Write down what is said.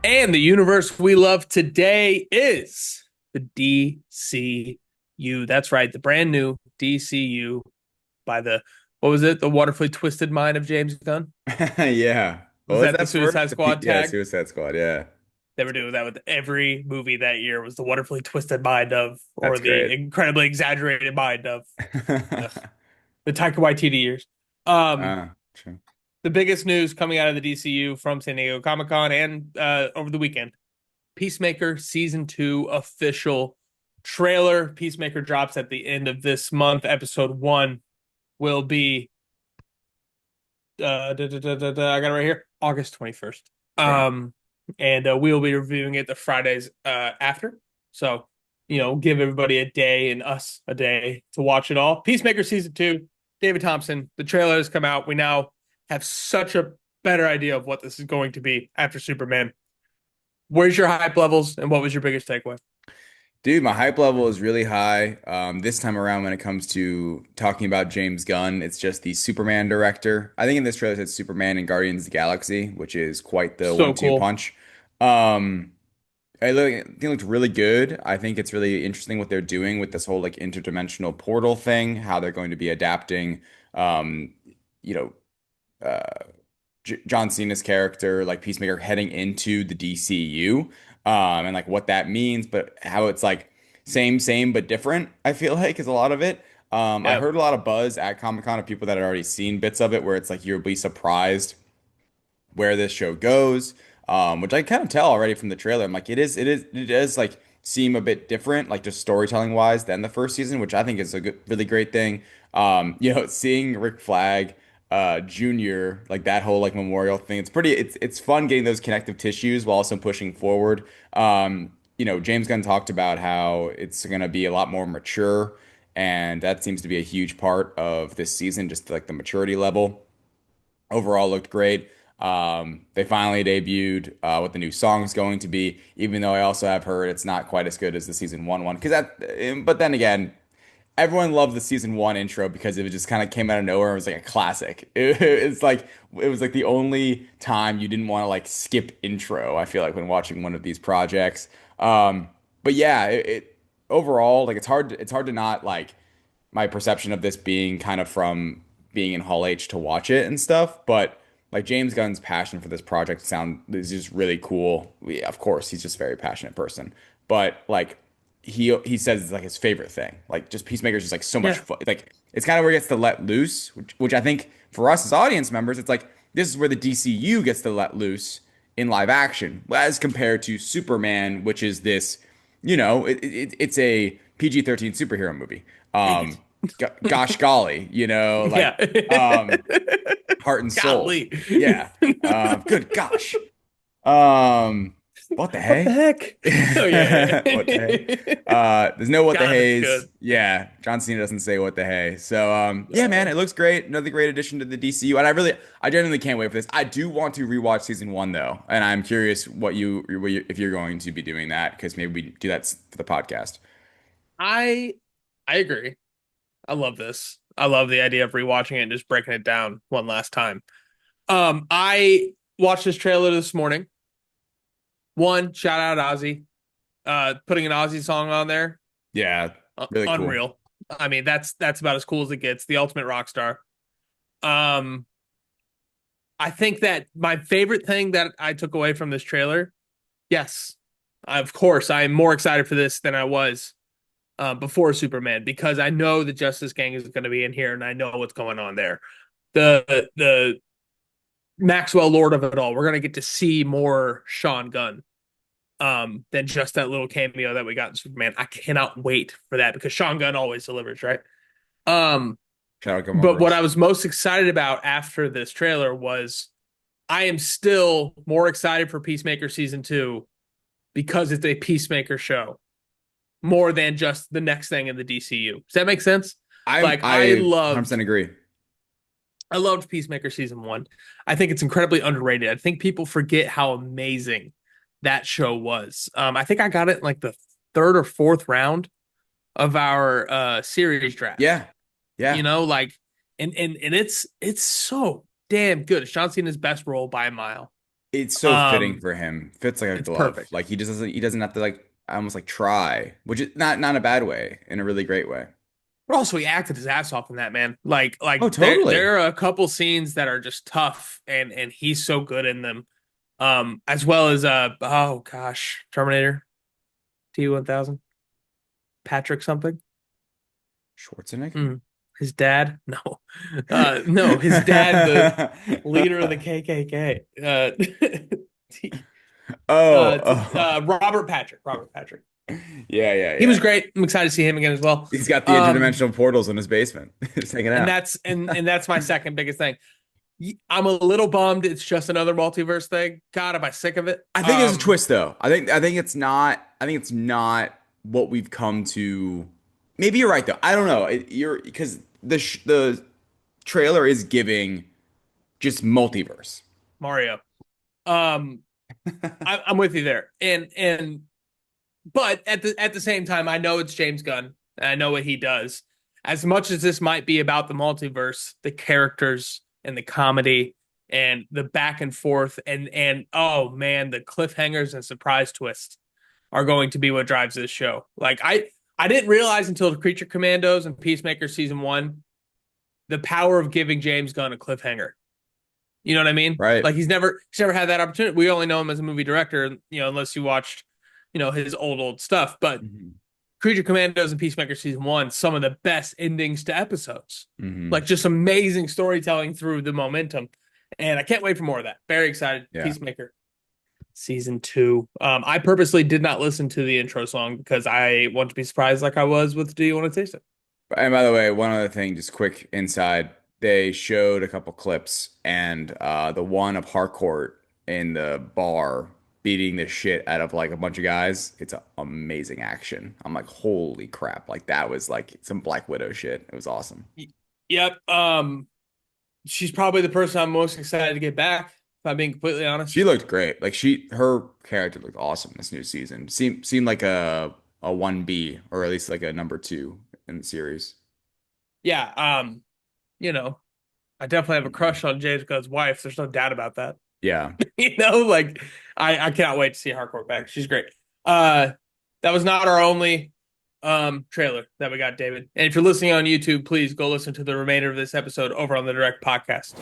And the universe we love today is the DCU. That's right, the brand new DCU by what was it? The wonderfully twisted mind of James Gunn. Yeah. What Was was that the that for? Suicide Squad Yeah, tag? Suicide Squad. Yeah. They were doing that with every movie that year was the wonderfully twisted mind of, or That's the great. incredibly exaggerated mind of ugh, the Taika Waititi years. Um, True. the biggest news coming out of the DCU from San Diego Comic Con and over the weekend. Peacemaker season 2 official trailer. Peacemaker drops at the end of this month. Episode 1 will be I got it right here, August 21st. Right. And we'll be reviewing it the Fridays after. So, give everybody a day and us a day to watch it all. Peacemaker season 2, David Thompson. The trailer has come out. We now have such a better idea of what this is going to be after Superman. Where's your hype levels and what was your biggest takeaway? Dude, my hype level is really high. This time around, when it comes to talking about James Gunn, it's just the Superman director. I think in this trailer it said Superman and Guardians of the Galaxy, which is quite the So one-two cool. punch. I think it looked really good. I think it's really interesting what they're doing with this whole like interdimensional portal thing, how they're going to be adapting, um, you know, uh, J John Cena's character, like Peacemaker, heading into the DCU, and like what that means, but how it's like same but different. I feel like is a lot of it. I Yeah. heard a lot of buzz at Comic-Con of people that had already seen bits of it, where it's like you'll be surprised where this show goes, which I kind of tell already from the trailer. I'm like, it does like seem a bit different, like just storytelling wise than the first season, which I think is a good, really great thing. Seeing Rick Flag, Jr., like that whole like memorial thing, it's fun getting those connective tissues while also pushing forward. James Gunn talked about how it's gonna be a lot more mature, and that seems to be a huge part of this season, just like the maturity level overall looked great. They finally debuted what the new song is going to be, even though I also have heard it's not quite as good as the season one. But then again, everyone loved the season one intro because it just kind of came out of nowhere. It was like a classic. It was like the only time you didn't want to like skip intro. I feel like when watching one of these projects. But yeah, it overall like it's hard to not like my perception of this being kind of from being in Hall H to watch it and stuff, but like James Gunn's passion for this project sound is just really cool. Of course, he's just a very passionate person, but like he says it's like his favorite thing. Like just Peacemaker is just like so much Yeah. fun. Like it's kind of where he gets to let loose, which I think for us as audience members, it's like this is where the DCU gets to let loose in live action, as compared to Superman, which is this, it's a PG-13 superhero movie. Dang it. Gosh golly, Yeah. heart and soul. Golly. Yeah. Good gosh. Um, what the What the hey? heck? Oh What the hey? yeah. There's no what the God, it's heys. good. Yeah, John Cena doesn't say what the hey. So, yeah, man, No. it looks great. Another great addition to the DCU, and I genuinely can't wait for this. I do want to rewatch season one though, and I'm curious if you're going to be doing that because maybe we do that for the podcast. I I agree. I love this. I love the idea of rewatching it and just breaking it down one last time. I watched this trailer this morning. One, shout out Ozzy. Putting an Ozzy song on there, Yeah, really cool. unreal. I mean, that's about as cool as it gets. The ultimate rock star. Um, I think that my favorite thing that I took away from this trailer, yes, of course, I am more excited for this than I was before Superman because I know the Justice Gang is going to be in here and I know what's going on there. The Maxwell Lord of it all. We're going to get to see more Sean Gunn than just that little cameo that we got in Superman. I cannot wait for that because Sean Gunn always delivers, right? Um, Shout out Gilmore but what I Girls. was most excited about after this trailer was I am still more excited for Peacemaker season 2 because it's a Peacemaker show more than just the next thing in the DCU. Does that make sense? Like I 100% agree. I loved Peacemaker season 1. I think it's incredibly underrated. I think people forget how amazing that show was. I think I got it in like the third or fourth round of our series draft. Yeah. Yeah. Like and it's so damn good. It's John Cena's best role by a mile. It's so fitting Um, for him. Fits like a it's glove. perfect. Like he doesn't have to like almost like try, which is not in a bad way, in a really great way. But also he acted his ass off in that, man. Oh, There totally. are a couple scenes that are just tough and he's so good in them. As well as oh gosh, Terminator T-1000, Patrick something. Schwarzenegger? Mm. His dad? No. No, his dad, the leader of the KKK. Oh, oh. Robert Patrick. Robert Patrick. Yeah, yeah, He was yeah. great. I'm excited to see him again as well. He's got the Um, interdimensional portals in his basement. Just hanging and out. that's my second biggest thing. I'm a little bummed it's just another multiverse thing. God, am I sick of it? I think there's a twist though. I think it's not. I think it's not what we've come to. Maybe you're right though. I don't know. You're because the trailer is giving just multiverse. Mario. Um, I'm with you there. And but at the same time, I know it's James Gunn. And I know what he does. As much as this might be about the multiverse, the characters and the comedy and the back and forth and oh man, the cliffhangers and surprise twists are going to be what drives this show. I didn't realize until the Creature Commandos and Peacemaker season 1 the power of giving James Gunn a cliffhanger. You know what I mean? Right. Like he's never had that opportunity. We only know him as a movie director, unless you watched, his old stuff. But Hmm. Creature Commandos and Peacemaker season 1, some of the best endings to episodes. Hmm. Like just amazing storytelling through the momentum. And I can't wait for more of that. Very excited. Yeah. Peacemaker season 2. I purposely did not listen to the intro song because I want to be surprised like I was with Do You Want to Taste It? And by the way, one other thing, just quick inside, they showed a couple clips, and the one of Harcourt in the bar beating the shit out of like a bunch of guys. It's amazing action. I'm like, holy crap! Like that was like some Black Widow shit. It was awesome. Yep. She's probably the person I'm most excited to get back, if I'm being completely She honest. looked great. Like her character looked awesome this new season. Seemed like a 1B or at least like a number two in the series. Yeah, you know, I definitely have a crush on James Gunn's wife. There's no doubt about that. Yeah. Like I cannot wait to see Harcourt back. She's great. Uh that was not our only trailer that we got, David. And if you're listening on YouTube, please go listen to the remainder of this episode over on the Direct Podcast.